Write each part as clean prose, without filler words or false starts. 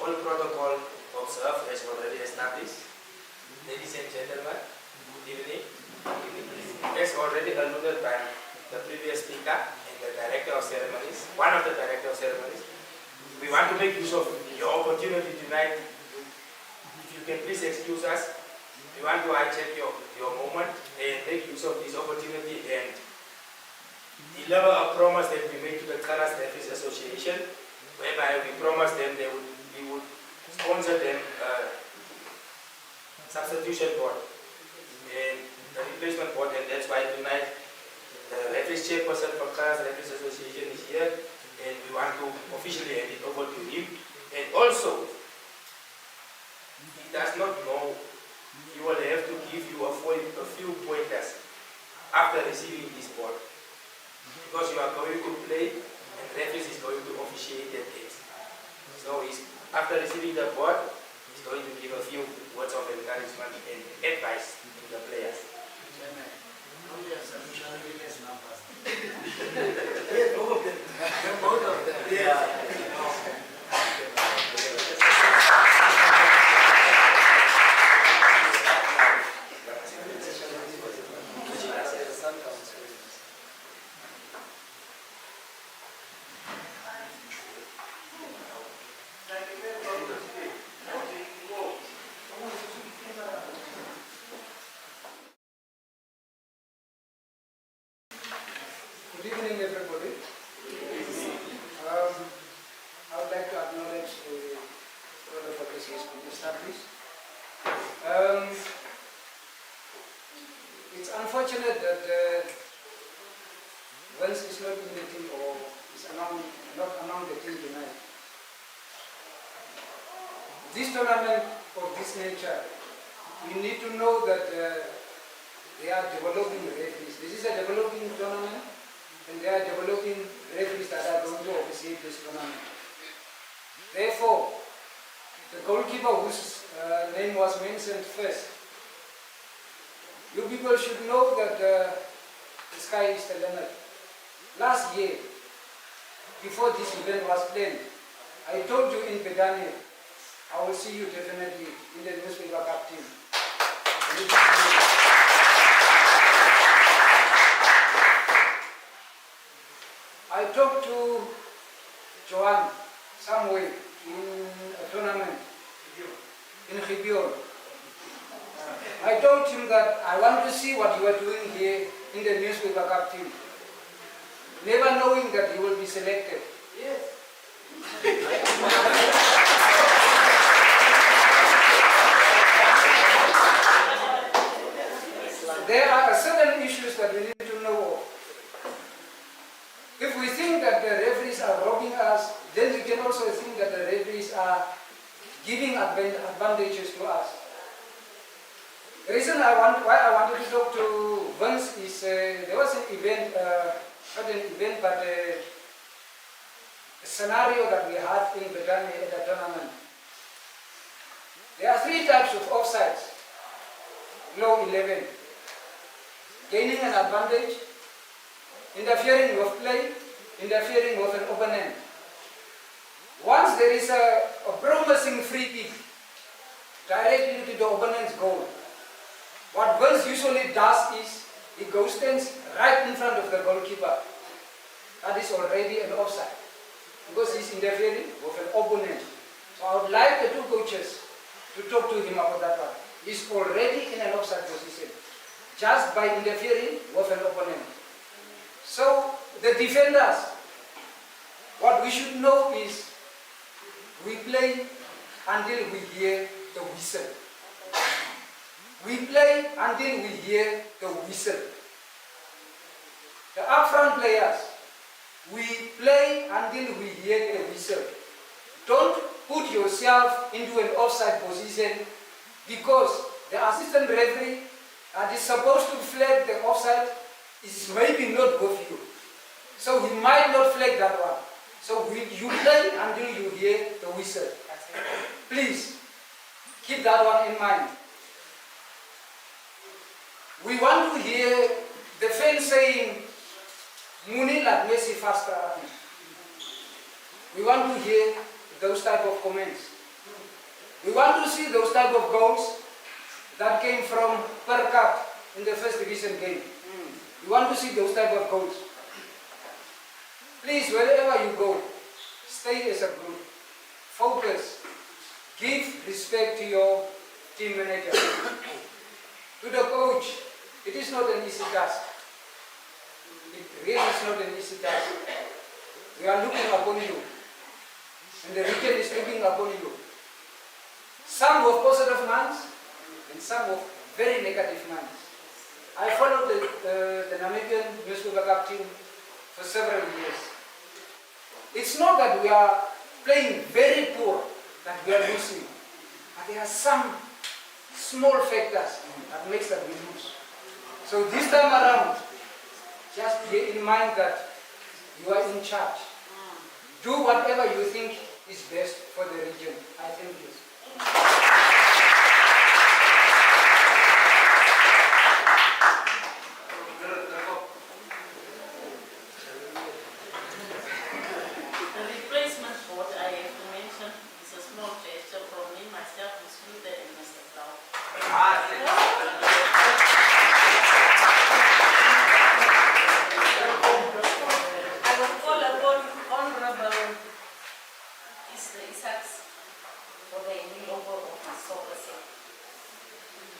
all protocol observed as already established. Ladies and gentlemen, good evening. As already alluded by the previous speaker and the director of ceremonies, one of the director of ceremonies, we want to make use of your opportunity tonight. If you can please excuse us, we want to hijack your moment and make use of this opportunity and deliver a promise that we made to the Kharas Referees Association, whereby we promised them we would sponsor them substitution board and the replacement board, and that's why tonight the referees chairperson for Kharas Referees Association is here, and we want to officially hand it over to him. And also, he does not know, he will have to give you a few pointers after receiving this board, because you are going to play and referees is going to officiate that case. So after receiving the board, he's going to give a few words of encouragement and advice to the players. Good evening, everybody. I would like to acknowledge the protocol that has been established. It's unfortunate that Vance is not in the team or is not among the team tonight. This tournament of this nature, we need to know that they are developing referees. This is a developing tournament, and they are developing referees that are going to officiate this tournament. Therefore, the goalkeeper whose name was mentioned first, you people should know that the sky is the limit. Last year, before this event was planned, I told you in Bedani, I will see you definitely in the newspaper cup team. I talked to Joan somewhere in a tournament in Khibion. I told him that I want to see what you are doing here in the newspaper cup team, never knowing that you will be selected. Yes. There are certain issues that we need to know of. If we think that the referees are robbing us, then we can also think that the referees are giving advantages to us. The reason why I wanted to talk to Vance is there was an event, not an event, but a scenario that we had in Bedani at the tournament. There are three types of offsides. Low 11, gaining an advantage, interfering with play, interfering with an opponent. Once there is a promising free kick directly to the opponent's goal, what Vance usually does is he stands right in front of the goalkeeper. That is already an offside, because he's interfering with an opponent. So I would like the two coaches to talk to him about that one. He's already in an offside position, just by interfering with an opponent. So the defenders, what we should know is we play until we hear the whistle. We play until we hear the whistle. The upfront players, we play until we hear the whistle. Don't put yourself into an offside position, because the assistant referee that is supposed to flag the offside is maybe not with you. So he might not flag that one. So you play until you hear the whistle. Please, keep that one in mind. We want to hear the fans saying, Muni like Messi faster. We want to hear those type of comments. We want to see those type of goals that came from per cup in the first division game. We want to see those type of goals. Please, wherever you go, stay as a group. Focus. Give respect to your team manager. To the coach, it is not an easy task. It really is not an easy task. We are looking upon you. And the region is looking upon you. Some with positive minds and some with very negative minds. I followed the Namibian Newspaper Cup team for several years. It's not that we are playing very poor, that we are losing. But there are some small factors that makes that we lose. So this time around, just bear in mind that you are in charge. Do whatever you think is best for the region. I thank you. The replacement board I have to mention is a small gesture from me, myself, Ms. Luther, and Mr. Brown. I will call upon Honorable Isaacs for the removal of my soccer set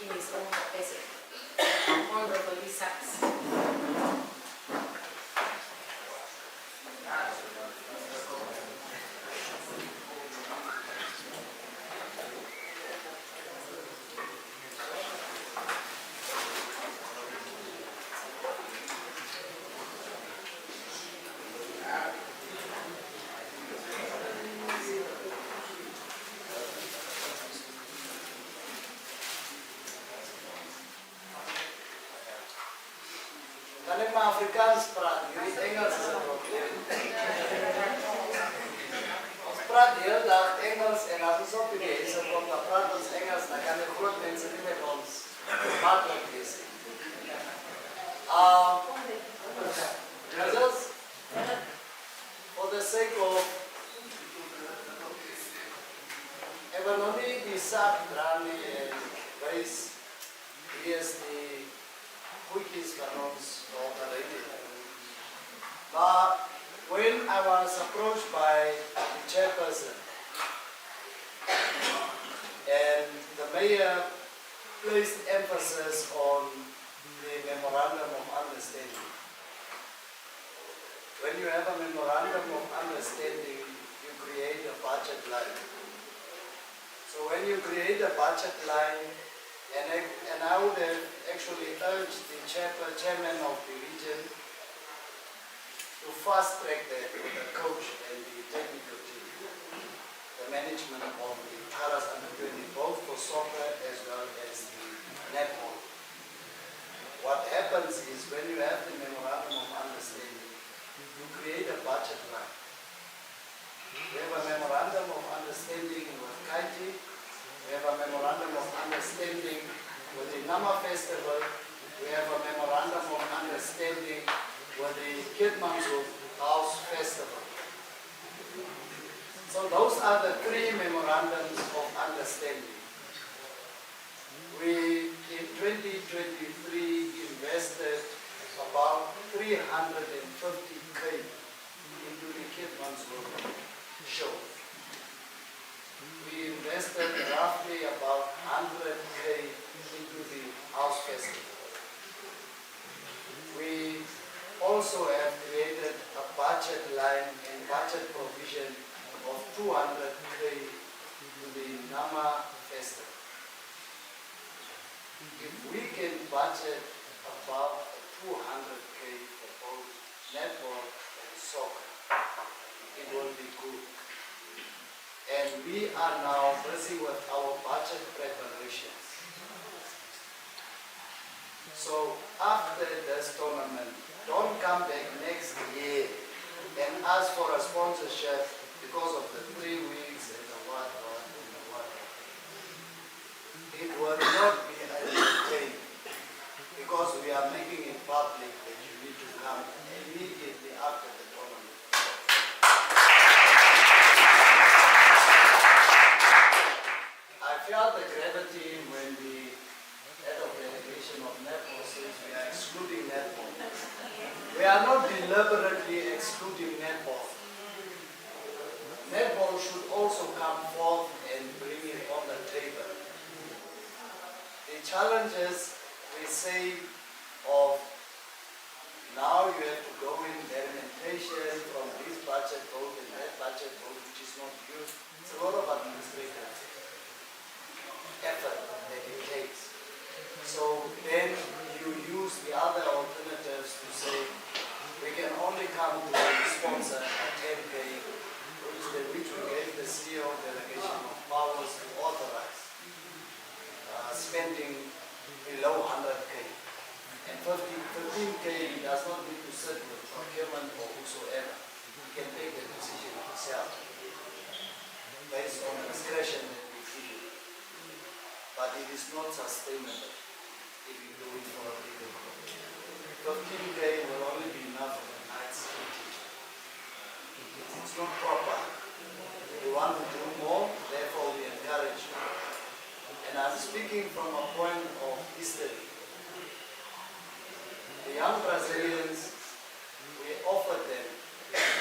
in his own capacity. Honorable Isaacs. Kan ik maar Afrikaans praten? Jullie Engels is een probleem. Ons praat de hele dag Engels en als ons op idee is en komt, dan praat ons Engels, dan kan de groot mensen niet met ons makkelijk lezen. Just for the sake of economy, die zaak draaien en wijs, hier is die goedjes van ons operating. But when I was approached by the chairperson and the mayor placed emphasis on the memorandum of understanding. When you have a memorandum of understanding, you create a budget line. So when you create a budget line, and I would have actually urged the chairman of the region to fast track that with the coach and the technical team, the management of the Kharas under-20, both for soccer as well as the netball. What happens is when you have the memorandum of understanding, you create a budget line. We have a memorandum of understanding with Kaiti. We have a memorandum of understanding with the Nama Festival. We have a memorandum of understanding with the Kidmanship House Festival. So those are the three memorandums of understanding. We, in 2023, invested about 350K into the Kidmanship show. We invested roughly about 100K into the house festival. We also have created a budget line and budget provision of 200K to the Nama festival. If we can budget about 200K for both netball and soccer, it will be good. And we are now busy with our budget preparations. So after this tournament, don't come back next year and ask for a sponsorship because of the 3 weeks and the what. It will not be entertained because we are making it public that you need to come immediately after the tournament. should also come forth and bring it on the table. The challenges we say of now you have to go in implementation from this budget vote and that budget vote which is not used. It's a lot of administrative effort that it takes. So then you use the other alternatives to say we can only come to sponsor a 10K, which we gave the CEO delegation of powers to authorize spending below 100K. And 15K does not need to sit with procurement or whosoever. He can take the decision himself based on discretion that we give him. But it is not sustainable if you do it for a bigger group. 15K will only be enough for the night's meeting. It's not proper. We want to do more, therefore we encourage you. And I'm speaking from a point of history. The young Brazilians, we offered them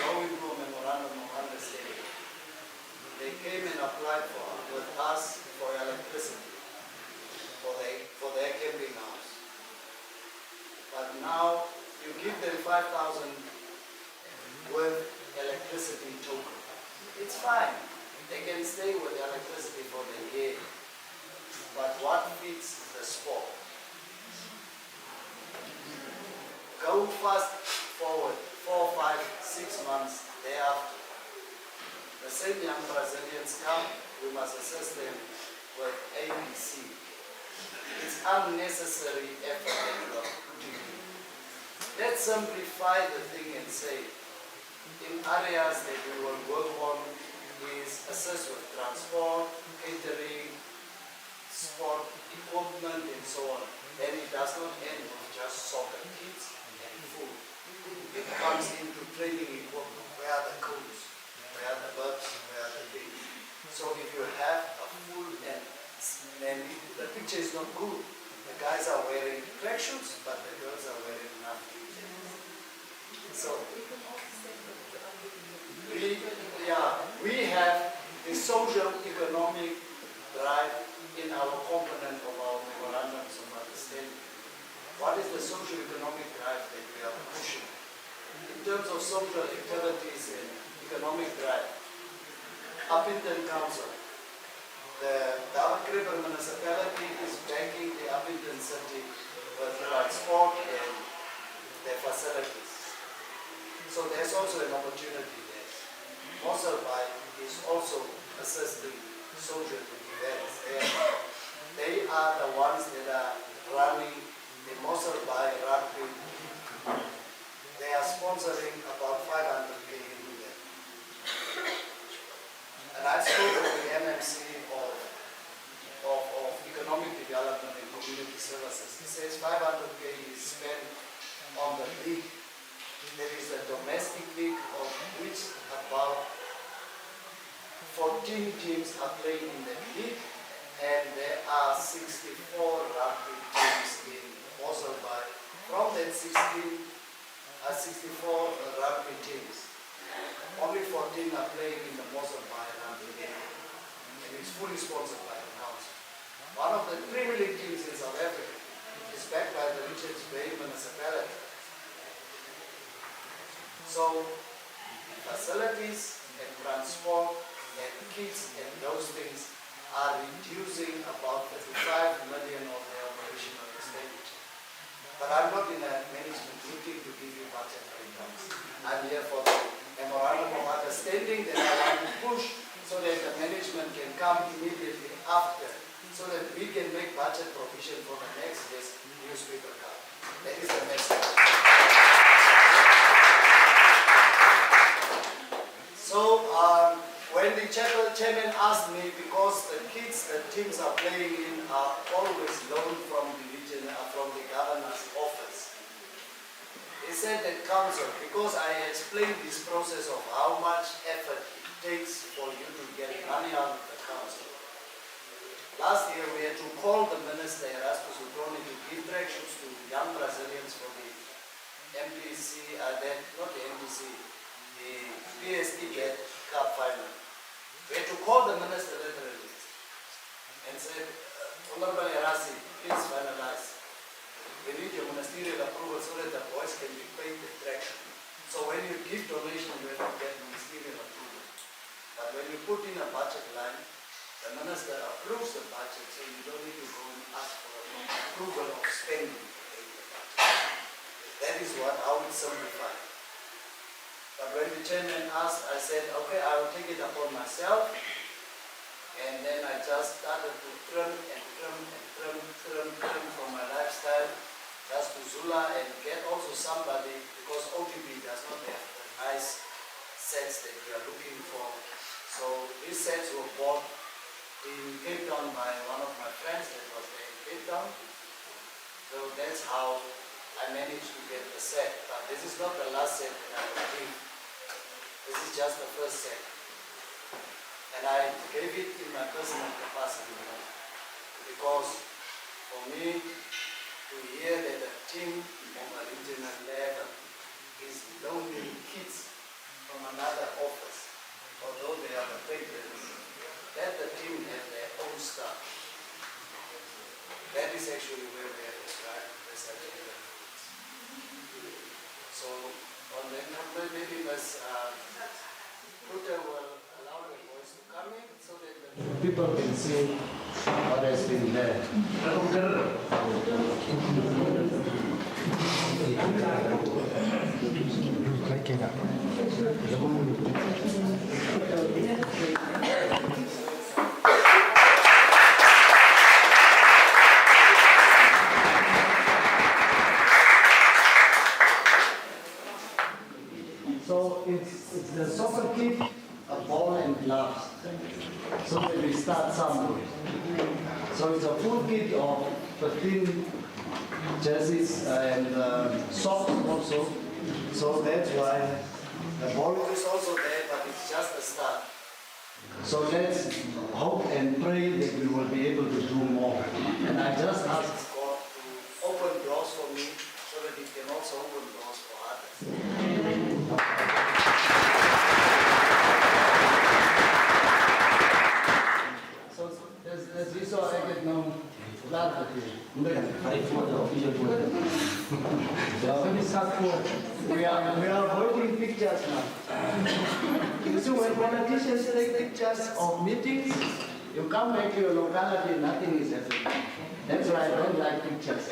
going to a memorandum of understanding. They came and applied with us for electricity for their camping house. But now you give them 5,000 with electricity token. It's fine. They can stay with electricity for the year. But what feeds the sport? Go fast forward, 4, 5, 6 months thereafter. The same young Brazilians come, we must assess them with ABC. It's unnecessary effort that you are putting in. Let's simplify the thing and say, in areas that we will work on is assist with transport, catering, sport, equipment and so on. Then it does not end with just soccer kits and food. It comes into training equipment. Where are the codes? Where are the verbs? Where are the things? So if you have a full and the picture is not good. The guys are wearing tracksuits, but the girls are wearing nothing. So we have the social economic drive in our component of our memorandums of understanding. What is the social economic drive that we are pushing? In terms of social activities and economic drive, Uppington Council, the Kharas municipality is backing the Uppington city with transport and their facilities. So there's also an opportunity there. Mosselbaai is also assisting social events. They are the ones that are running the Mosselbaai rugby. They are sponsoring about 500K into them. And I spoke with the MMC of Economic Development and Community Services. He says 500K is spent on the league. There is a domestic league of which about 14 teams are playing in the league, and there are 64 rugby teams in Mosselbaai. From that 64 rugby teams, only 14 are playing in the Mosselbaai rugby league, and it's fully sponsored by the council. One of the Premier League teams in South Africa is backed by the Richards Bay municipality. So, facilities and transport and kits and those things are reducing about 35 million of their operational expenditure. But I'm not in a management meeting to give you budget breakdowns. I'm here for the memorandum of understanding that I want to push so that the management can come immediately after, so that we can make budget provision for the next year's newspaper card. That is the message. So when the chairman asked me, because the kids that teams are playing in are always loaned from the region, from the governor's office, he said that council, because I explained this process of how much effort it takes for you to get money out of the council. Last year we had to call the minister Erasmus Utroni to give tracksuits to young Brazilians for the MPC, not the MPC, the PSD Cup final. called the minister literally and said, Honorable Erasi, please finalize. We need your ministerial approval so that the boys can be paid the traction. So when you give donation, you have to get ministerial approval. But when you put in a budget line, the minister approves the budget, so you don't need to go and ask for approval of spending. That is how it's simplified. But when the chairman asked, I said, okay, I will take it upon myself. And then I just started to trim from my lifestyle, just to Zula and get also somebody, because OTB does not have the nice sets that we are looking for. So these sets were bought in Cape Town by one of my friends that was there in Cape Town. So that's how I managed to get the set. But this is not the last set that I will give. This is just the first set. And I gave it in my personal capacity. Because for me to hear that a team of a regional level is loaning kids from another office, although they are the patrons, let the team have their own stuff. That is actually where we have described this agenda. So, on the number, maybe Ms. Rutte will allow the boys to come in so that the people can see what has been there. So it's the soccer kit, a ball and gloves. So that we start somewhere. So it's a full kit of 15 jerseys and socks also. So that's why the ball is also there, but it's just a start. So let's hope and pray that we will be able to do more. And I just asked God to open doors for me so that He can also open doors for others. So there's this or I get no blood with you. We are avoiding pictures now. You see, when politicians take pictures of meetings, you come back to your locality, nothing is happening. That's why I don't like pictures.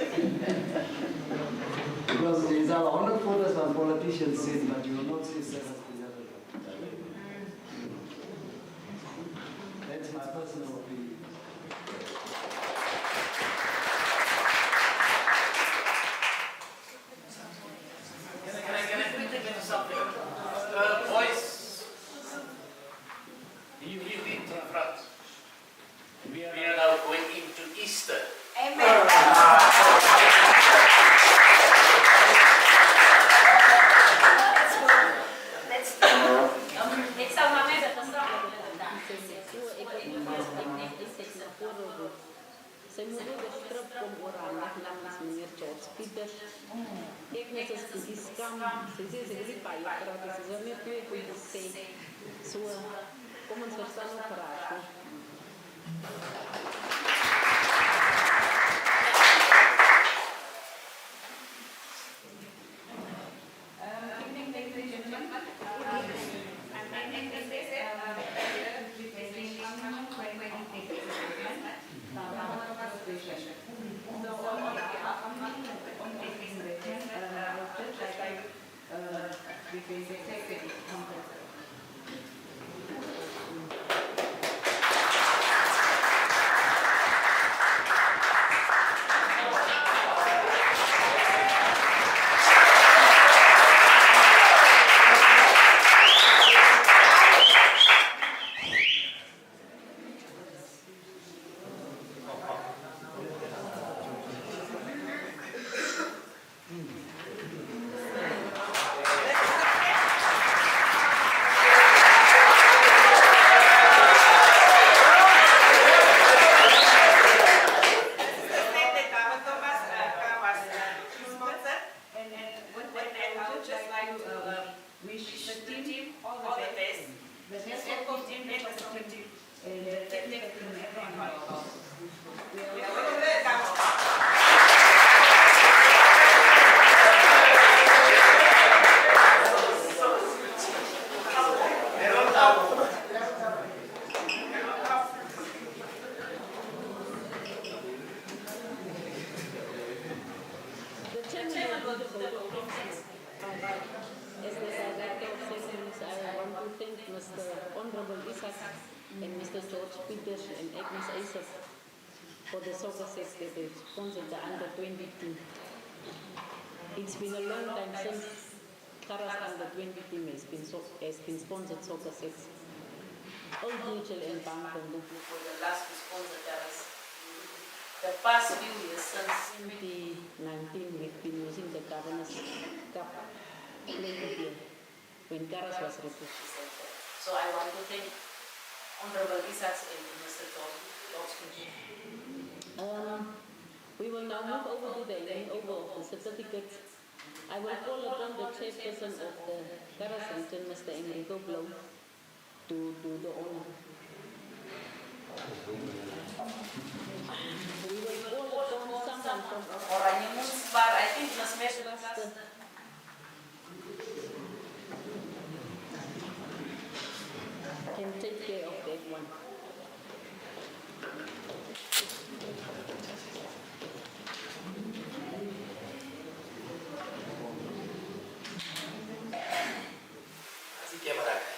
Because these are 100 photos when politicians sit, but you will not see 7 together. That's my personal opinion. Can I quickly get to something? Boys, you lead in front. We are now going into Easter. Amen. Sy moeder bestrip kom oor haar naglamas meneer George Pieters. Ek net as die skam, sy sê sy wil baie praat, sy sê net twee goeie sê. So kom ons verstaan op praat. Honorable Isaac and Mr. George Peters and Agnes Isaac for the soccer sets that they sponsored the under-20 team. It's been a long time since Kharas under-20 team has been sponsored soccer sets. Old Mutual and Bank from Lupu. For the last to sponsor Kharas. The past few years since 2019 we've been using the Governor's Cup playing here when Kharas was represented. So I want to thank Honorable Isaac and Mr. George. We will now move over to the handing over of the certificates. I will call upon the chairperson of the Kharas region, Mr. Enrico Blow, to do the honor. We will call upon someone from Orangnya Munsbar, I think Mas Mes can take care of that one. Así que para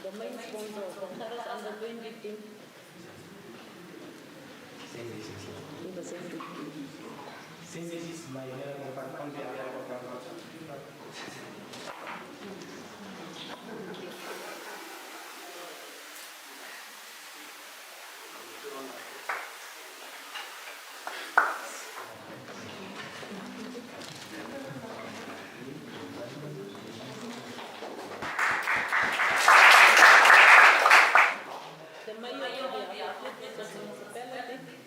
the main sponsor of the Kharas under-20 team. In the same team. since this is my country, The mayor of the municipality.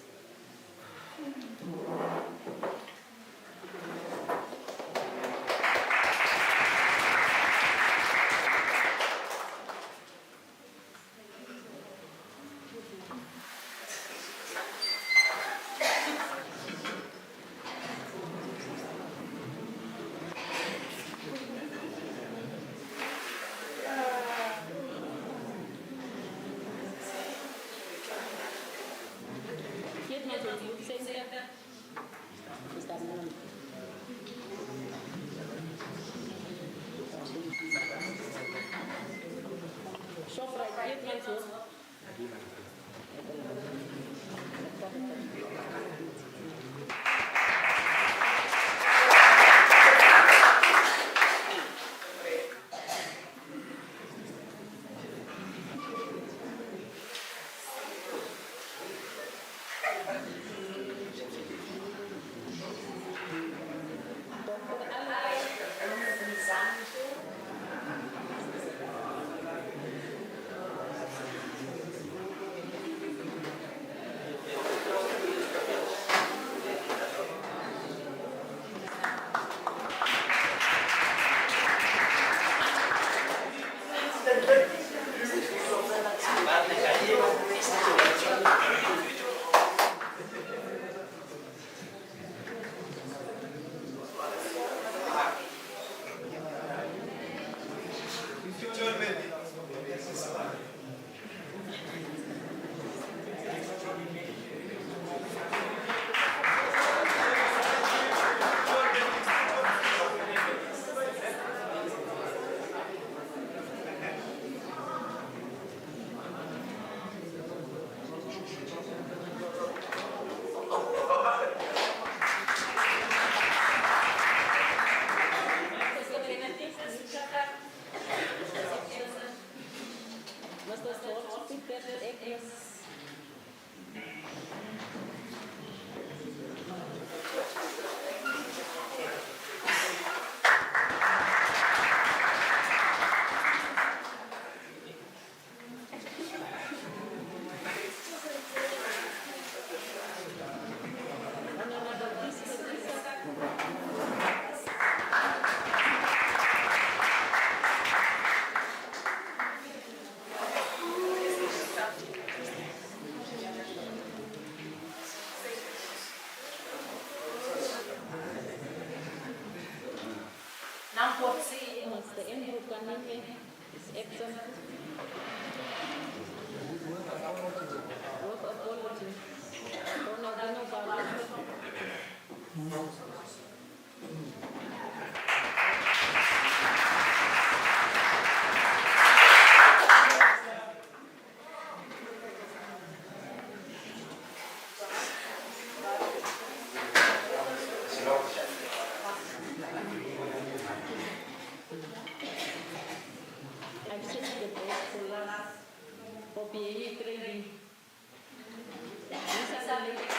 Makotsi. Mr. Andrew Kanime is absent. With apology. Ronaldinho Barros. I've sent the board for last for BAE training. These are the ladies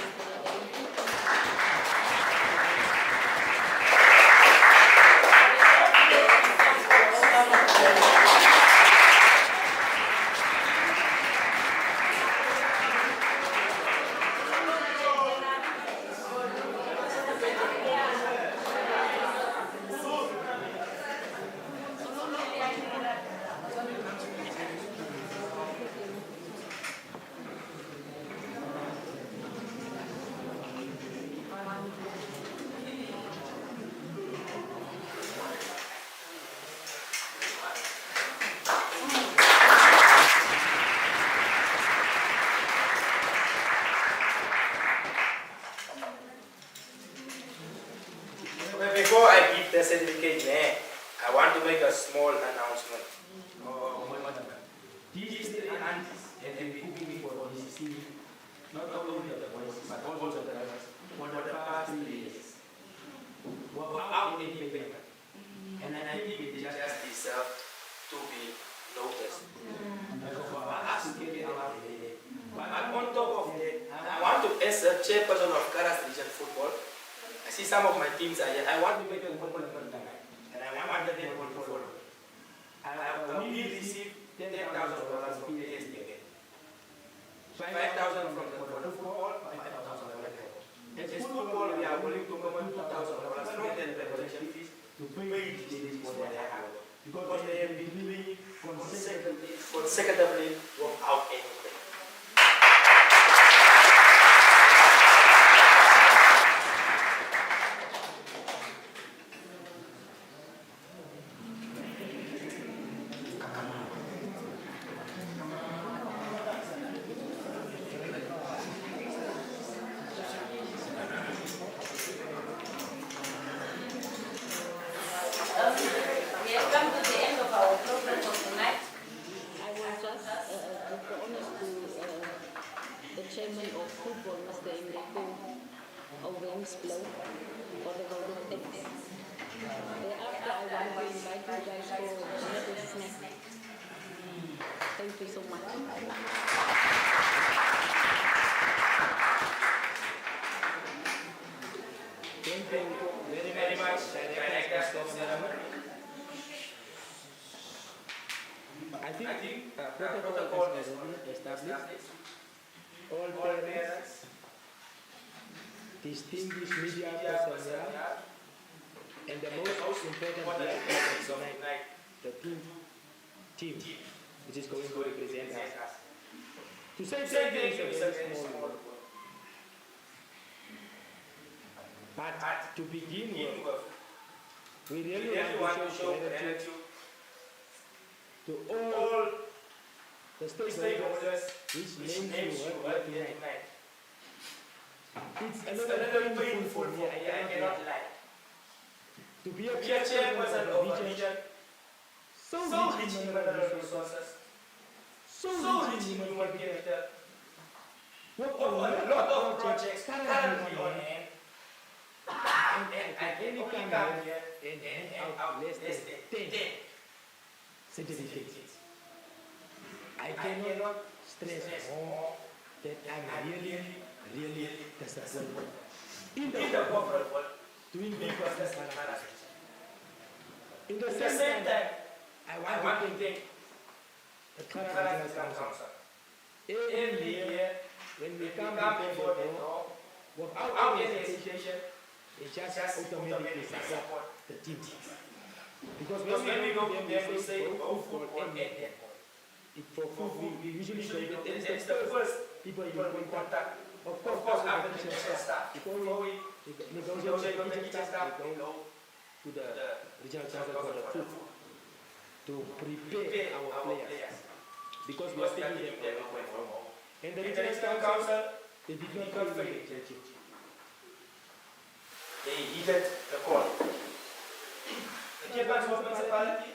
Okay, before I give the certificate, I want to make a small announcement. These three aunties have been cooking for this team, not only the boys, but also the girls, for the past 3 years, without any payment. And I think they just deserve to be noticed. For us to get it out of here. But on top of that, I want to, as a chairperson of Kharas Region Football, I see some of my teams are here. I want to make a football tonight. And I want them to follow. We received $10,000 from PSD again. 5,000 from the football, 5,000 from the football. As football, we are willing to come on $2,000 from the preparation fees to pay these for their hard work. Because they have been doing consecutively without anything. We have come to the end of our program for tonight. I will just give the honors to the chairman of football, Mr. Enrico Owensblow, for the vote of thanks. Thereafter, I want to invite you guys for a little snack. Thank you so much. Thank you very much, directors of ceremony. I think protocol has been established. All parents, distinguished media personnel, and the most important guest of tonight, the team, which is going to represent us. To say thank you is a very small word. But to begin with, we really want to show gratitude to all the stakeholders which names you heard here tonight. It's a little painful for me, I cannot lie. To be a chairperson of a region so rich in mineral resources, so rich in human capital, with a lot of projects currently on hand, and I can only come here and hand out less than 10 certificates. I cannot stress more that I'm really disappointed in the corporate world doing business in Kharas. In the same time, I want to thank the Kharas Regional Council. Every year, when we come before the door, without any hesitation, they just automatically support the team. Because when we go to them, we say, go football and netball. For food, we usually say that that's the first people you contact. Of course, after the teacher staff, before we negotiate with the teacher staff, we go to the regional council for the food to prepare our players because we are taking them away from home. And the regional council, they did not follow the objective. They heeded the call. The Kharas municipality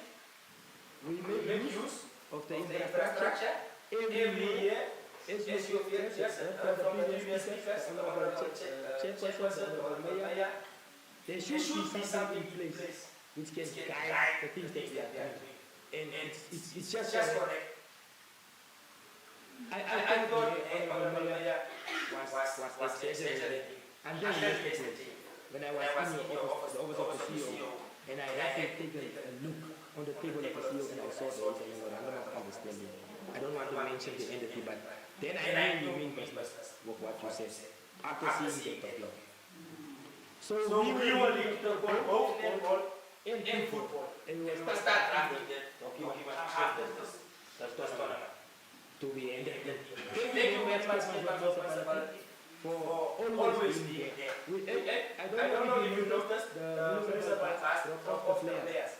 We make use of the infrastructure every year. as you have just heard from the previous speakers, the honorable chairperson, the honorable mayor. There should be something in place which can guide the things that we are doing. And it's just correct. I thought the honorable mayor was exaggerating. And then yesterday, when I was in the office of the CEO, and I had to take a look on the table of the CEO, and I saw there is a memorandum of understanding. I don't want to mention the entity, but then I knew you mean business with what you said after seeing the topic. So we will lead the ball both netball and football, and we will start drafting the document after this tournament to be ended. Thank you very much, municipality, for always being there. I don't know if you noticed the municipal bus drop off the players.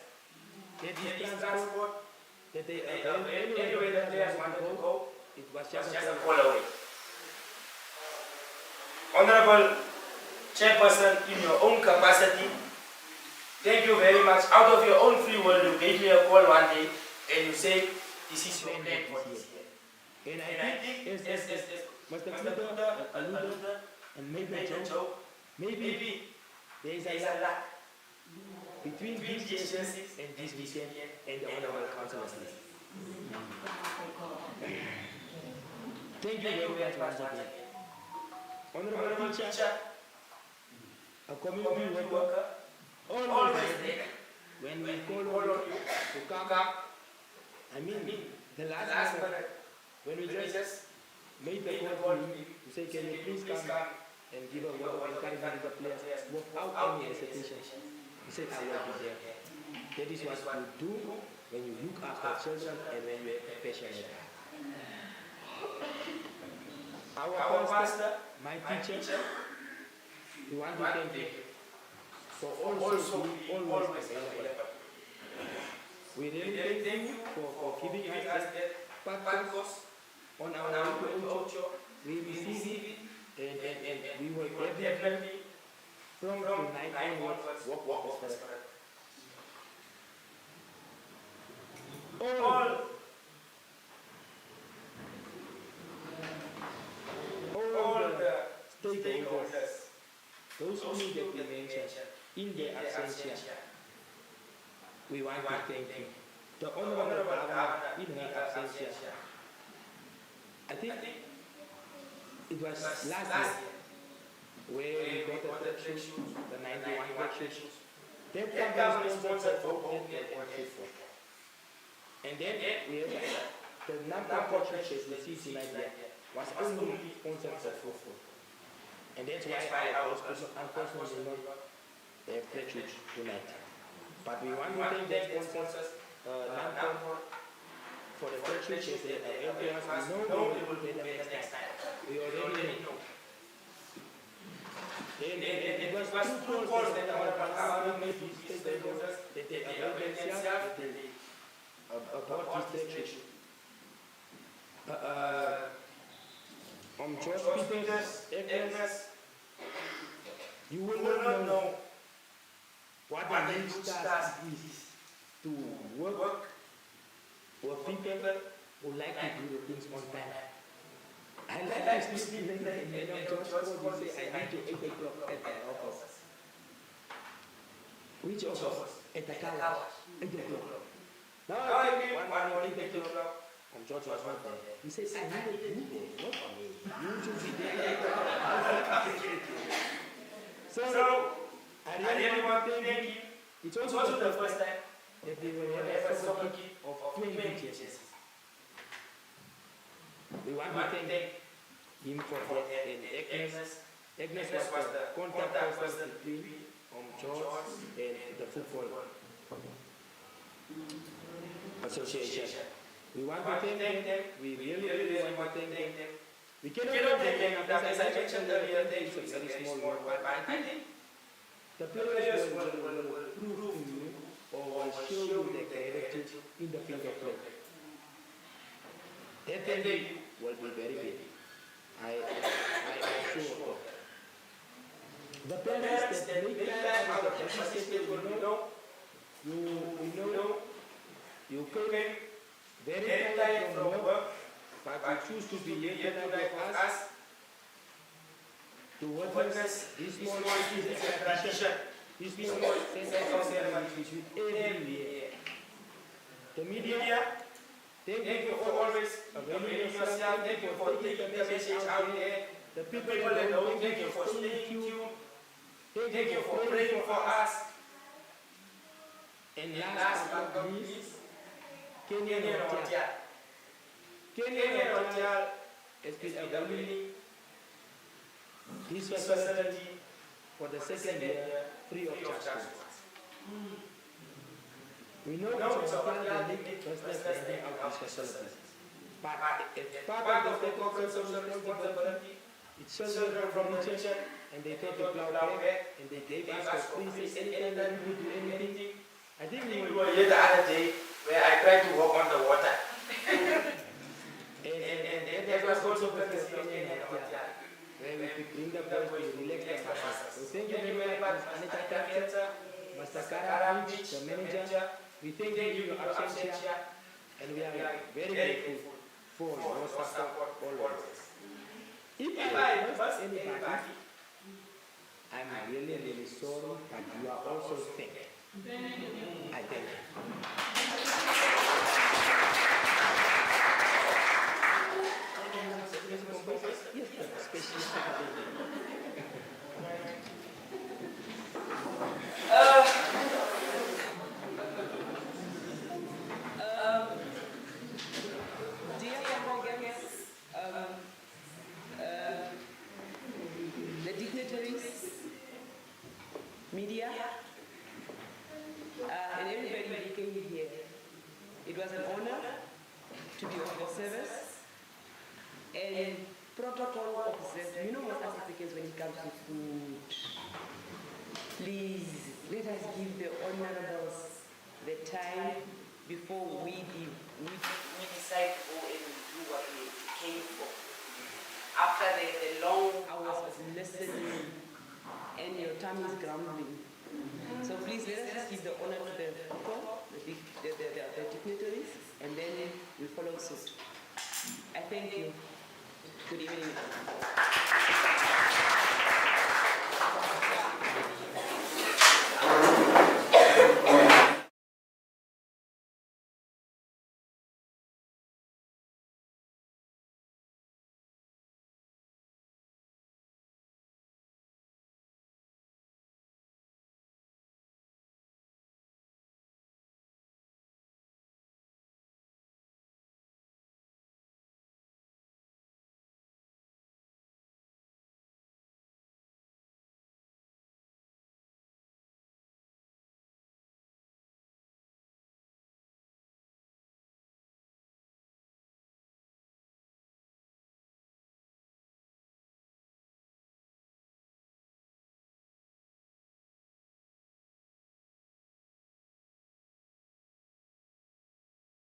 There is transport that they anywhere the players wanted to go, it was just a call away. Honorable Chairperson, in your own capacity, thank you very much. Out of your own free will, you gave me a call one day and you said, this is your plan for this year. And I think, as Mr. Kluter alluded, and maybe Joe, maybe there is a lack between these agencies and this weekend and the honorable councillors. Thank you very much once again. Honorable teacher, a community worker, always there. When we call on you to come up, I mean, the last minute, when we just made the call to you to say, can you please come and give a word of encouragement to the players without any hesitation. He said, I will be there. That is what you do when you look after children and when you are passionate. Our pastor, my teacher, we want to thank you for also being always available. We really thank you for giving us that purpose on our culture. We receive it and we will definitely from tonight onwards walk with the Spirit. All the stakeholders, those who need that we mentioned in their absentia, we want to thank you. The Honorable Governor in her absentia, I think it was last year where we got the track shoes, the 91 track shoes. That company sponsored football and football. And then we had the number of track shoes we see tonight there was only sponsored for football. And that's why our unfortunately not have track shoes tonight. But we want to thank the sponsors, for the track shoes they are helping us. We know they will get them next time. We already know. And it was two calls that our government made to stakeholders that they avail themselves about this track shoes. George Peters, Agnes, you will not know what a huge task is to work for people who like to do the things on time. I like to sleep late and when George called me say I need to 8 o'clock at the office. Which office? At the Kharas. 8 o'clock. Now I came one morning 8 o'clock. And George was not there. He says, I needed you there, not for me. You should be there. So I really want to thank you. It's also the first time that we will have a soccer kit of 20 jerseys. We want to thank him for that. And Agnes was the contact person between George and the football association. We want to thank them. We really want to thank them. We cannot thank them because, as I mentioned earlier, thank you is a very small word, but I think The players will prove to you or will show you their capability in the field of play. That thing will be very big. I am sure of that. The parents that make time out of the busy schedule, you came very tired from work, but you choose to be here tonight with us to witness this small tradition, this small sense of ceremony which we every year. The media, thank you for always availing yourself, thank you for taking the message out there. The people that know, thank you for staying tuned, thank you for praying for us. And last but not least, Kenyan Hotel has been availing this facility for the second year free of charge. We know it's a hotel that needs business renting out these facilities. But as part of the corporate social responsibility, it's children from the region and they take a plow back and they gave us for free, say anytime that we do anything. I think we were here the other day where I tried to walk on the water. and that was also because of Kenyan Hotel, where we could bring the boys to relax their muscles. So thank you very much, Anita Kafeta, Mr. Kharas, the manager. We thank you for your absence here, and we are very grateful for your support always. If I lost anybody, I'm really sorry, but you are also thanked. I thank you. Dear congregants, the dignitaries, media, and everybody who came here, it was an honor to be of your service. And protocol observed. You know what as Africans when it comes to food. Please let us give the honorables the time before we decide to go and do what we came for. After the long hours of listening and your tummy is grumbling. So please let us just give the honor to the people, the dignitaries, and then we follow suit. I thank you. Good evening.